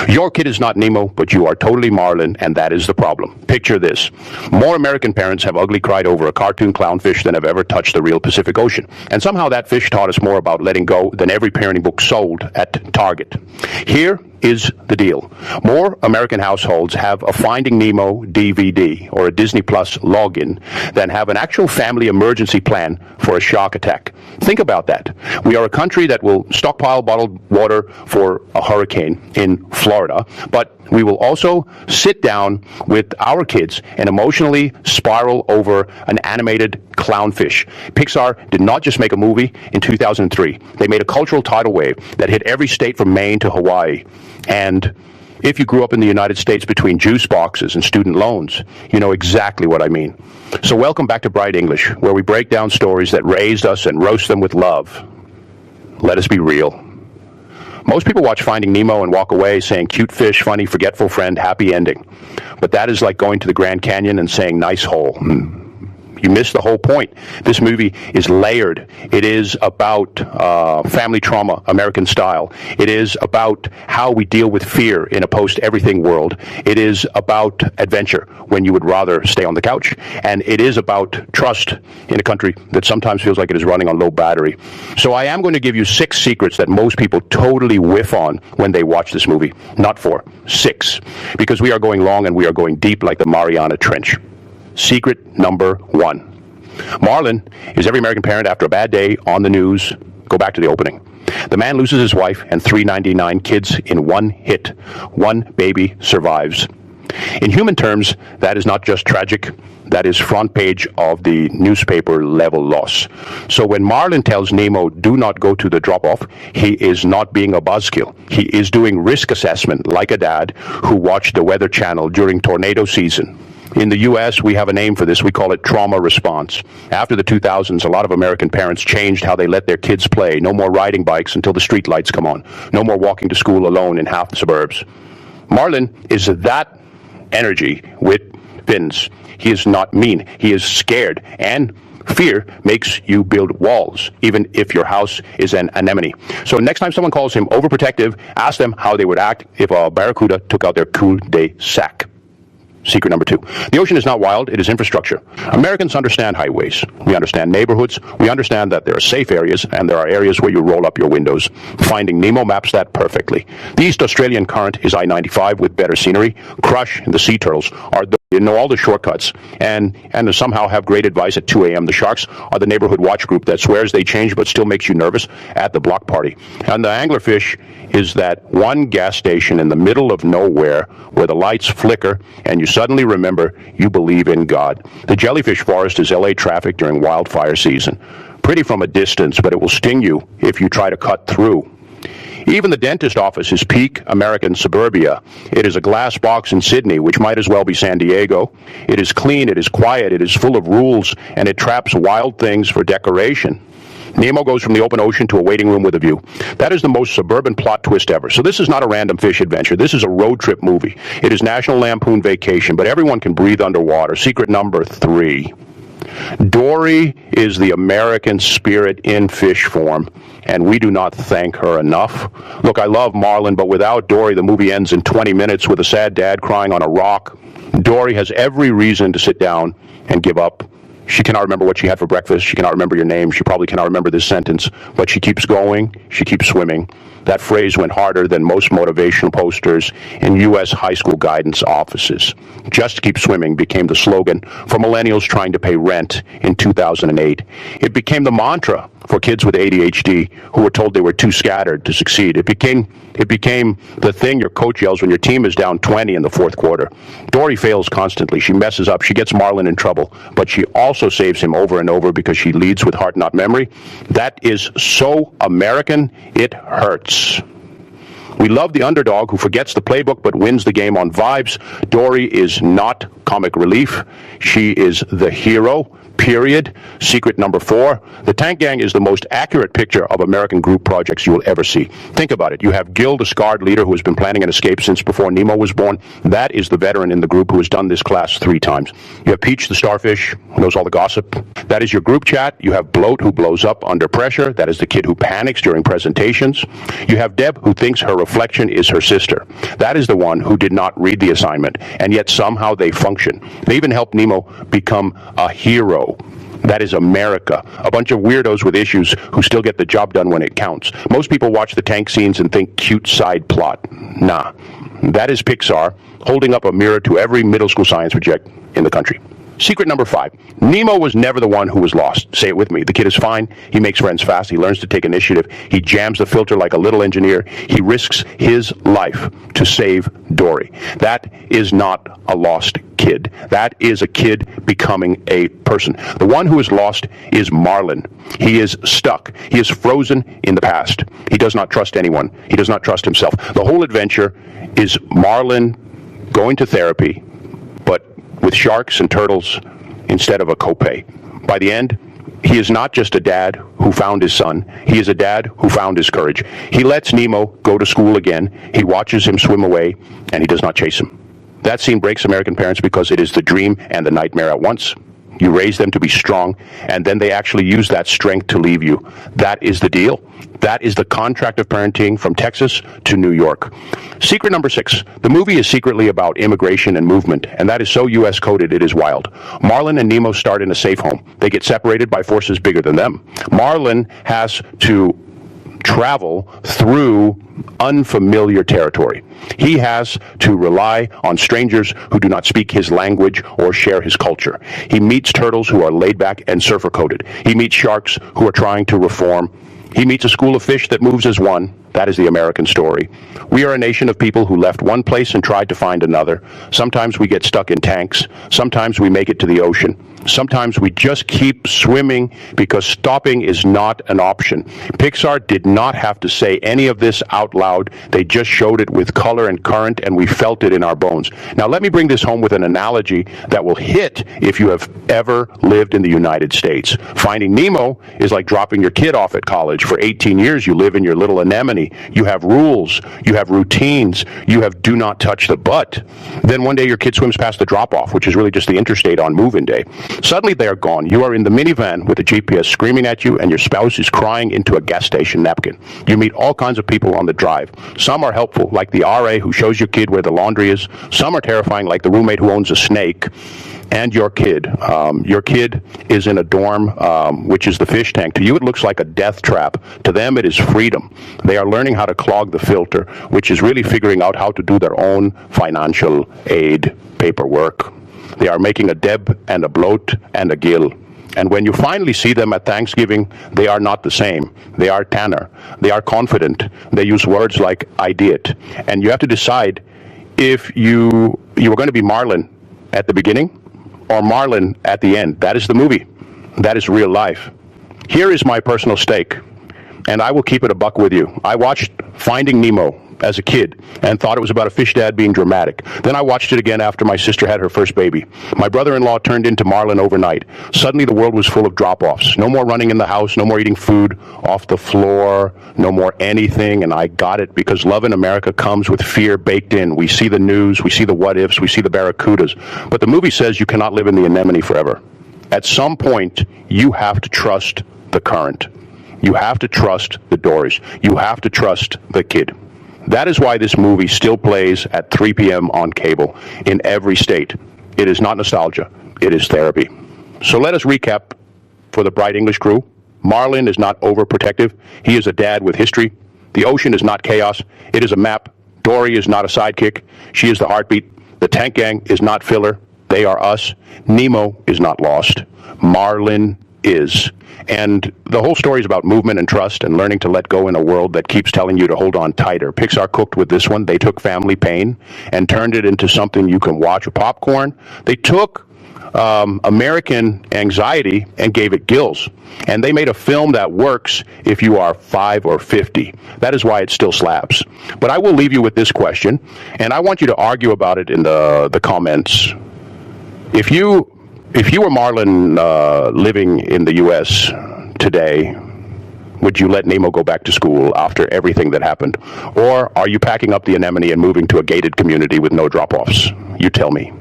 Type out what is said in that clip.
Your kid is not Nemo, but you are totally Marlin, and that is the problem. Picture this. More American parents have ugly cried over a cartoon clownfish than have ever touched the real Pacific Ocean. And somehow that fish taught us more about letting go than every parenting book sold at Target. Here is the deal. More American households have a Finding Nemo DVD or a Disney Plus login than have an actual family emergency plan for a shark attack. Think about that. We are a country that will stockpile bottled water for a hurricane in Florida, but we will also sit down with our kids and emotionally spiral over an animated clownfish. Pixar did not just make a movie in 2003. They made a cultural tidal wave that hit every state from Maine to Hawaii. And if you grew up in the United States between juice boxes and student loans, you know exactly what I mean. So welcome back to Bright English, where we break down stories that raised us and roast them with love. Let us be real. Most people watch Finding Nemo and walk away saying, cute fish, funny, forgetful friend, happy ending. But that is like going to the Grand Canyon and saying, nice hole. You missed the whole point. This movie is layered. It is about family trauma, American style. It is about how we deal with fear in a post-everything world. It is about adventure when you would rather stay on the couch. And it is about trust in a country that sometimes feels like it is running on low battery. So I am going to give you 6 secrets that most people totally whiff on when they watch this movie. Not 4, 6. Because we are going long and we are going deep like the Mariana Trench. Secret number 1. Marlin is every American parent after a bad day on the news. Go back to the opening. The man loses his wife and 399 kids in one hit. One baby survives. In human terms, that is not just tragic. That is front page of the newspaper level loss. So when Marlin tells Nemo, do not go to the drop-off, he is not being a buzzkill. He is doing risk assessment like a dad who watched the Weather Channel during tornado season. In the U.S., we have a name for this. We call it trauma response. After the 2000s, a lot of American parents changed how they let their kids play. No more riding bikes until the street lights come on. No more walking to school alone in half the suburbs. Marlin is that energy with fins. He is not mean. He is scared. And fear makes you build walls, even if your house is an anemone. So next time someone calls him overprotective, ask them how they would act if a barracuda took out their cool day sack. Secret number 2. The ocean is not wild, it is infrastructure. Americans understand highways. We understand neighborhoods. We understand that there are safe areas and there are areas where you roll up your windows. Finding Nemo maps that perfectly. The East Australian current is I-95 with better scenery. Crush and the sea turtles are all the shortcuts and somehow have great advice at 2 a.m. The sharks are the neighborhood watch group that swears they change but still makes you nervous at the block party. And the anglerfish is that one gas station in the middle of nowhere where the lights flicker and you suddenly remember you believe in God. The jellyfish forest is LA traffic during wildfire season. Pretty from a distance, but it will sting you if you try to cut through. Even the dentist office is peak American suburbia. It is a glass box in Sydney, which might as well be San Diego. It is clean, it is quiet, it is full of rules, and it traps wild things for decoration. Nemo goes from the open ocean to a waiting room with a view. That is the most suburban plot twist ever. So this is not a random fish adventure. This is a road trip movie. It is National Lampoon Vacation, but everyone can breathe underwater. Secret number 3. Dory is the American spirit in fish form, and we do not thank her enough. Look, I love Marlin, but without Dory, the movie ends in 20 minutes with a sad dad crying on a rock. Dory has every reason to sit down and give up. She cannot remember what she had for breakfast. She cannot remember your name. She probably cannot remember this sentence, but she keeps going. She keeps swimming. That phrase went harder than most motivational posters in U.S. high school guidance offices. Just keep swimming became the slogan for millennials trying to pay rent in 2008. It became the mantra for kids with ADHD who were told they were too scattered to succeed. It became the thing your coach yells when your team is down 20 in the fourth quarter. Dory fails constantly. She messes up. She gets Marlin in trouble, but she also saves him over and over because she leads with heart, not memory. That is so American, it hurts. We love the underdog who forgets the playbook but wins the game on vibes. Dory is not comic relief. She is the hero. period. Secret number 4, the tank gang is the most accurate picture of American group projects you will ever see. Think about it. You have Gil, the scarred leader who has been planning an escape since before Nemo was born. That is the veteran in the group who has done this class 3 times. You have Peach, the starfish, who knows all the gossip. That is your group chat. You have Bloat, who blows up under pressure. That is the kid who panics during presentations. You have Deb, who thinks her reflection is her sister. That is the one who did not read the assignment, and yet somehow they function. They even help Nemo become a hero. That is America. A bunch of weirdos with issues who still get the job done when it counts. Most people watch the tank scenes and think cute side plot. Nah. That is Pixar holding up a mirror to every middle school science project in the country. Secret number 5. Nemo was never the one who was lost. Say it with me. The kid is fine. He makes friends fast. He learns to take initiative. He jams the filter like a little engineer. He risks his life to save Dory. That is not a lost kid. That is a kid becoming a person. The one who is lost is Marlin. He is stuck. He is frozen in the past. He does not trust anyone. He does not trust himself. The whole adventure is Marlin going to therapy, but with sharks and turtles instead of a copay. By the end, he is not just a dad who found his son. He is a dad who found his courage. He lets Nemo go to school again. He watches him swim away, and he does not chase him. That scene breaks American parents because it is the dream and the nightmare at once. You raise them to be strong, and then they actually use that strength to leave you. That is the deal. That is the contract of parenting from Texas to New York. Secret number 6. The movie is secretly about immigration and movement, and that is so U.S. coded it is wild. Marlin and Nemo start in a safe home. They get separated by forces bigger than them. Marlin has to travel through unfamiliar territory. He has to rely on strangers who do not speak his language or share his culture. He meets turtles who are laid back and surfer coded. He meets sharks who are trying to reform. He meets a school of fish that moves as one. That is the American story. We are a nation of people who left one place and tried to find another. Sometimes we get stuck in tanks. Sometimes we make it to the ocean. Sometimes we just keep swimming because stopping is not an option. Pixar did not have to say any of this out loud. They just showed it with color and current, and we felt it in our bones. Now, let me bring this home with an analogy that will hit if you have ever lived in the United States. Finding Nemo is like dropping your kid off at college. For 18 years, you live in your little anemone. You have rules. You have routines. You have do not touch the butt. Then one day your kid swims past the drop-off, which is really just the interstate on move-in day. Suddenly they are gone. You are in the minivan with the GPS screaming at you, and your spouse is crying into a gas station napkin. You meet all kinds of people on the drive. Some are helpful, like the RA who shows your kid where the laundry is. Some are terrifying, like the roommate who owns a snake. And your kid. Your kid is in a dorm, which is the fish tank. To you, it looks like a death trap. To them, it is freedom. They are learning how to clog the filter, which is really figuring out how to do their own financial aid paperwork. They are making a Deb and a Bloat and a Gil. And when you finally see them at Thanksgiving, they are not the same. They are Tanner. They are confident. They use words like, I did. And you have to decide if you were going to be Marlin at the beginning or Marlin at the end. That is the movie. That is real life. Here is my personal stake, and I will keep it a buck with you. I watched Finding Nemo as a kid and thought it was about a fish dad being dramatic. Then I watched it again after my sister had her first baby. My brother-in-law turned into Marlin overnight. Suddenly the world was full of drop-offs. No more running in the house, no more eating food off the floor, no more anything, and I got it because love in America comes with fear baked in. We see the news, we see the what-ifs, we see the barracudas. But the movie says you cannot live in the anemone forever. At some point, you have to trust the current. You have to trust the Dorys. You have to trust the kid. That is why this movie still plays at 3 p.m. on cable in every state. It is not nostalgia. It is therapy. So let us recap for the Bright English crew. Marlin is not overprotective. He is a dad with history. The ocean is not chaos. It is a map. Dory is not a sidekick. She is the heartbeat. The tank gang is not filler. They are us. Nemo is not lost. Marlin is. And the whole story is about movement and trust and learning to let go in a world that keeps telling you to hold on tighter. Pixar cooked with this one. They took family pain and turned it into something you can watch with popcorn. They took American anxiety and gave it gills. And they made a film that works if you are 5 or 50. That is why it still slaps. But I will leave you with this question, and I want you to argue about it in the comments. If you If you were Marlin living in the U.S. today, would you let Nemo go back to school after everything that happened? Or are you packing up the anemone and moving to a gated community with no drop-offs? You tell me.